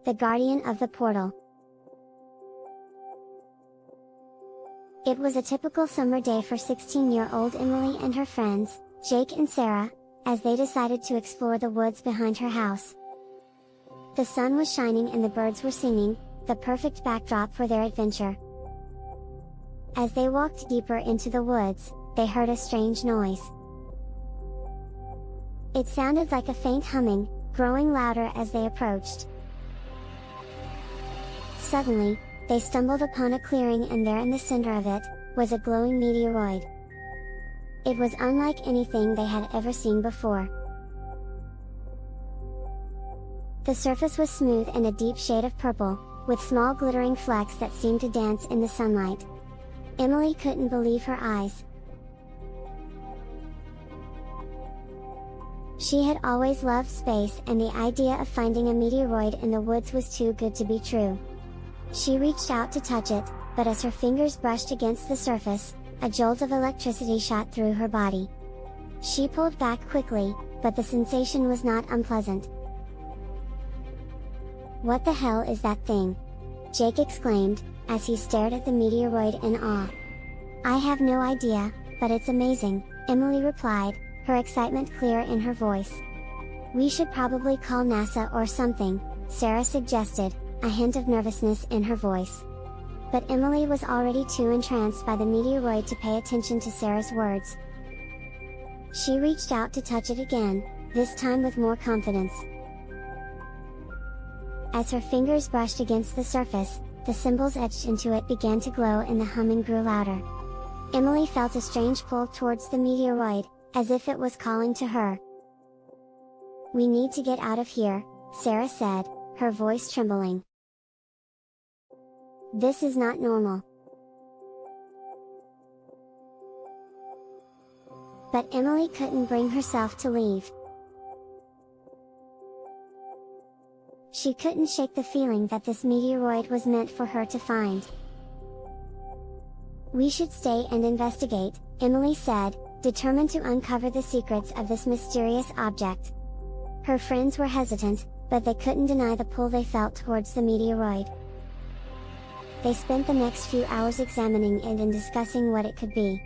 the guardian of the portal. It was a typical summer day for 16-year-old Emily and her friends, Jake and Sarah, as they decided to explore the woods behind her house. The sun was shining and the birds were singing, the perfect backdrop for their adventure. As they walked deeper into the woods, they heard a strange noise. It sounded like a faint humming, growing louder as they approached. Suddenly, they stumbled upon a clearing, and there in the center of it, was a glowing meteoroid. It was unlike anything they had ever seen before. The surface was smooth and a deep shade of purple, with small glittering flecks that seemed to dance in the sunlight. Emily couldn't believe her eyes. She had always loved space, and the idea of finding a meteoroid in the woods was too good to be true. She reached out to touch it, but as her fingers brushed against the surface, a jolt of electricity shot through her body. She pulled back quickly, but the sensation was not unpleasant. "What the hell is that thing?" Jake exclaimed, as he stared at the meteoroid in awe. "I have no idea, but it's amazing," Emily replied, her excitement clear in her voice. "We should probably call NASA or something," Sarah suggested, a hint of nervousness in her voice. But Emily was already too entranced by the meteoroid to pay attention to Sarah's words. She reached out to touch it again, this time with more confidence. As her fingers brushed against the surface, the symbols etched into it began to glow and the humming grew louder. Emily felt a strange pull towards the meteoroid, as if it was calling to her. "We need to get out of here," Sarah said, her voice trembling. "This is not normal." But Emily couldn't bring herself to leave. She couldn't shake the feeling that this meteoroid was meant for her to find. "We should stay and investigate," Emily said, determined to uncover the secrets of this mysterious object. Her friends were hesitant, but they couldn't deny the pull they felt towards the meteoroid. They spent the next few hours examining it and discussing what it could be.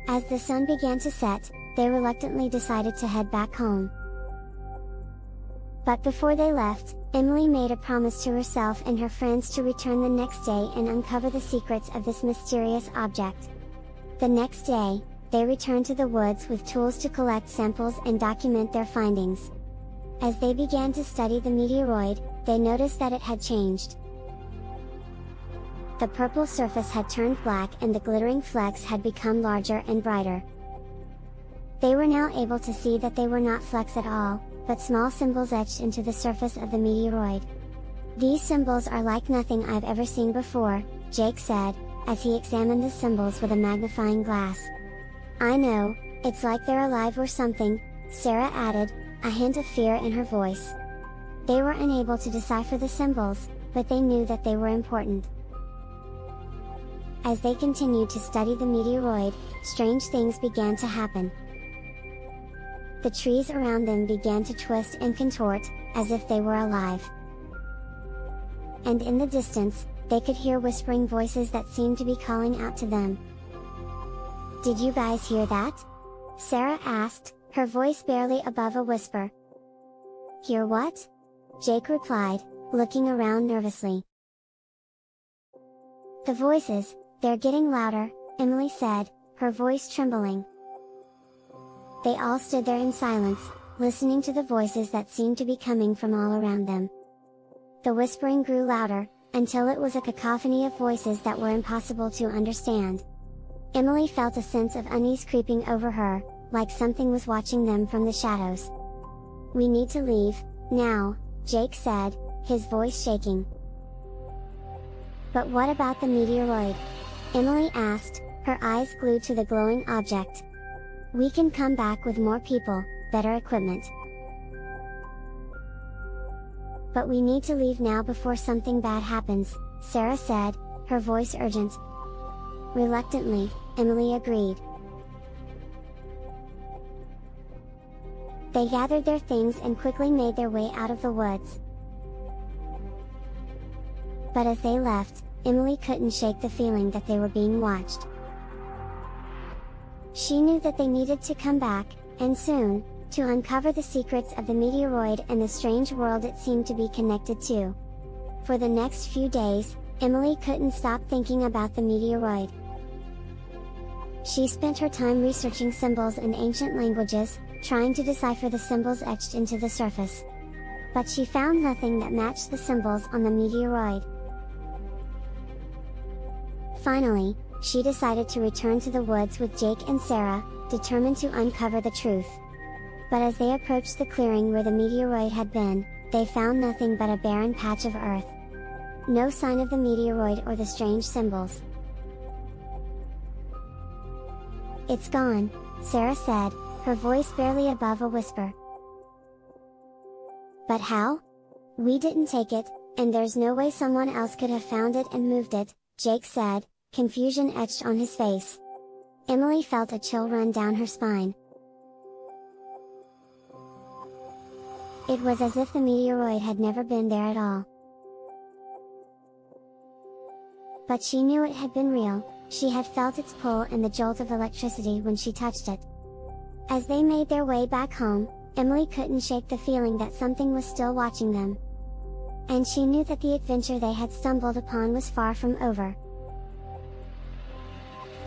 As the sun began to set, they reluctantly decided to head back home. But before they left, Emily made a promise to herself and her friends to return the next day and uncover the secrets of this mysterious object. The next day, they returned to the woods with tools to collect samples and document their findings. As they began to study the meteoroid, they noticed that it had changed. The purple surface had turned black and the glittering flecks had become larger and brighter. They were now able to see that they were not flecks at all, but small symbols etched into the surface of the meteoroid. "These symbols are like nothing I've ever seen before," Jake said, as he examined the symbols with a magnifying glass. "I know, it's like they're alive or something," Sarah added, a hint of fear in her voice. They were unable to decipher the symbols, but they knew that they were important. As they continued to study the meteoroid, strange things began to happen. The trees around them began to twist and contort, as if they were alive. And in the distance, they could hear whispering voices that seemed to be calling out to them. "Did you guys hear that?" Sarah asked, her voice barely above a whisper. "Hear what?" Jake replied, looking around nervously. "The voices, they're getting louder," Emily said, her voice trembling. They all stood there in silence, listening to the voices that seemed to be coming from all around them. The whispering grew louder, until it was a cacophony of voices that were impossible to understand. Emily felt a sense of unease creeping over her, like something was watching them from the shadows. "We need to leave, now," Jake said, his voice shaking. "But what about the meteoroid?" Emily asked, her eyes glued to the glowing object. "We can come back with more people, better equipment. But we need to leave now before something bad happens," Sarah said, her voice urgent. Reluctantly, Emily agreed. They They gathered their things and quickly made their way out of the woods. But as they left, Emily couldn't shake the feeling that they were being watched. She knew that they needed to come back, and soon, to uncover the secrets of the meteoroid and the strange world it seemed to be connected to. For the next few days, Emily couldn't stop thinking about the meteoroid. She spent her time researching symbols in ancient languages, trying to decipher the symbols etched into the surface. But she found nothing that matched the symbols on the meteoroid. Finally, she decided to return to the woods with Jake and Sarah, determined to uncover the truth. But as they approached the clearing where the meteoroid had been, they found nothing but a barren patch of earth. No sign of the meteoroid or the strange symbols. "It's gone," Sarah said, her voice barely above a whisper. "But how? We didn't take it, and there's no way someone else could have found it and moved it," Jake said, confusion etched on his face. Emily felt a chill run down her spine. It was as if the meteoroid had never been there at all. But she knew it had been real. She had felt its pull and the jolt of electricity when she touched it. As they made their way back home, Emily couldn't shake the feeling that something was still watching them. And she knew that the adventure they had stumbled upon was far from over.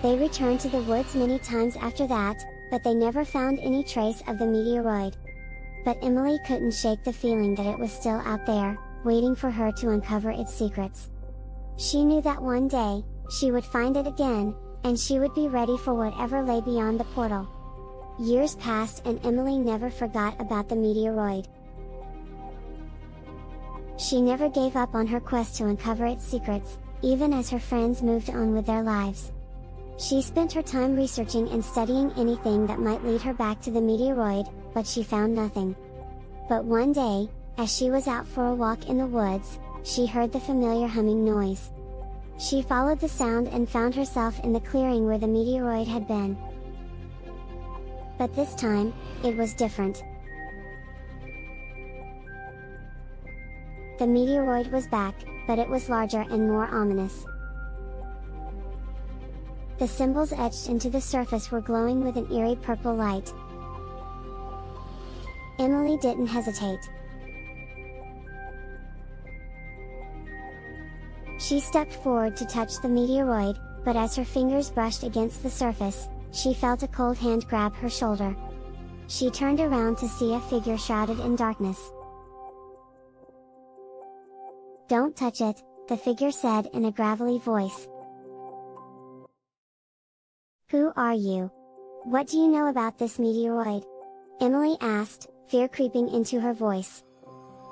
They returned to the woods many times after that, but they never found any trace of the meteoroid. But Emily couldn't shake the feeling that it was still out there, waiting for her to uncover its secrets. She knew that one day, she would find it again, and she would be ready for whatever lay beyond the portal. Years passed and Emily never forgot about the meteoroid. She never gave up on her quest to uncover its secrets, even as her friends moved on with their lives. She spent her time researching and studying anything that might lead her back to the meteoroid, but she found nothing. But one day, as she was out for a walk in the woods, she heard the familiar humming noise. She followed the sound and found herself in the clearing where the meteoroid had been. But this time, it was different. The meteoroid was back, but it was larger and more ominous. The symbols etched into the surface were glowing with an eerie purple light. Emily didn't hesitate. She stepped forward to touch the meteoroid, but as her fingers brushed against the surface, she felt a cold hand grab her shoulder. She turned around to see a figure shrouded in darkness. "Don't touch it," the figure said in a gravelly voice. "Who are you? What do you know about this meteoroid?" Emily asked, fear creeping into her voice.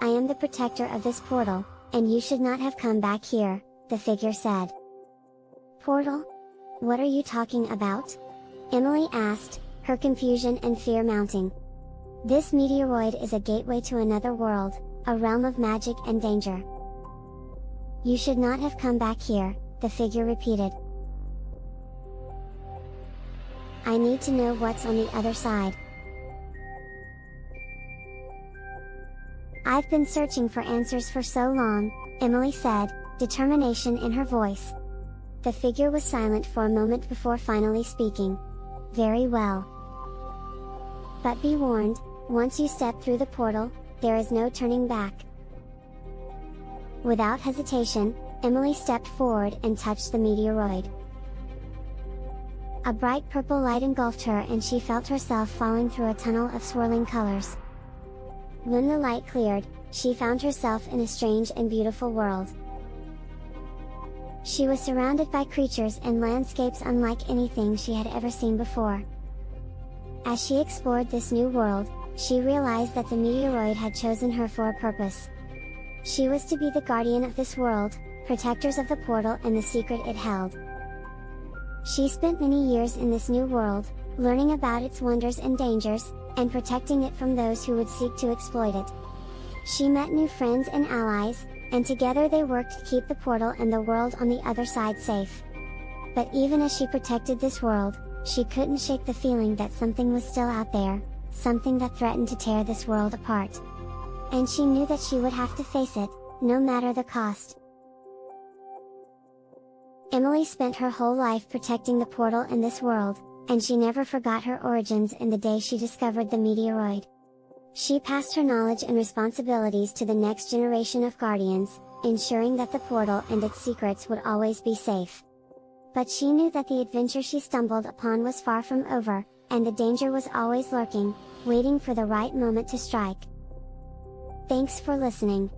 "I am the protector of this portal, and you should not have come back here," the figure said. "Portal? What are you talking about?" Emily asked, her confusion and fear mounting. "This meteoroid is a gateway to another world, a realm of magic and danger." "You should not have come back here," the figure repeated. "I need to know what's on the other side." "I've been searching for answers for so long," Emily said, determination in her voice. The figure was silent for a moment before finally speaking. "Very well. But be warned, once you step through the portal, there is no turning back." Without hesitation, Emily stepped forward and touched the meteoroid. A bright purple light engulfed her and she felt herself falling through a tunnel of swirling colors. When the light cleared, she found herself in a strange and beautiful world. She was surrounded by creatures and landscapes unlike anything she had ever seen before. As she explored this new world, she realized that the meteoroid had chosen her for a purpose. She was to be the guardian of this world, protectors of the portal and the secret it held. She spent many years in this new world, learning about its wonders and dangers, and protecting it from those who would seek to exploit it. She met new friends and allies, and together they worked to keep the portal and the world on the other side safe. But even as she protected this world, she couldn't shake the feeling that something was still out there, something that threatened to tear this world apart. And she knew that she would have to face it, no matter the cost. Emily spent her whole life protecting the portal in this world, and she never forgot her origins in the day she discovered the meteoroid. She passed her knowledge and responsibilities to the next generation of guardians, ensuring that the portal and its secrets would always be safe. But she knew that the adventure she stumbled upon was far from over, and the danger was always lurking, waiting for the right moment to strike. Thanks for listening.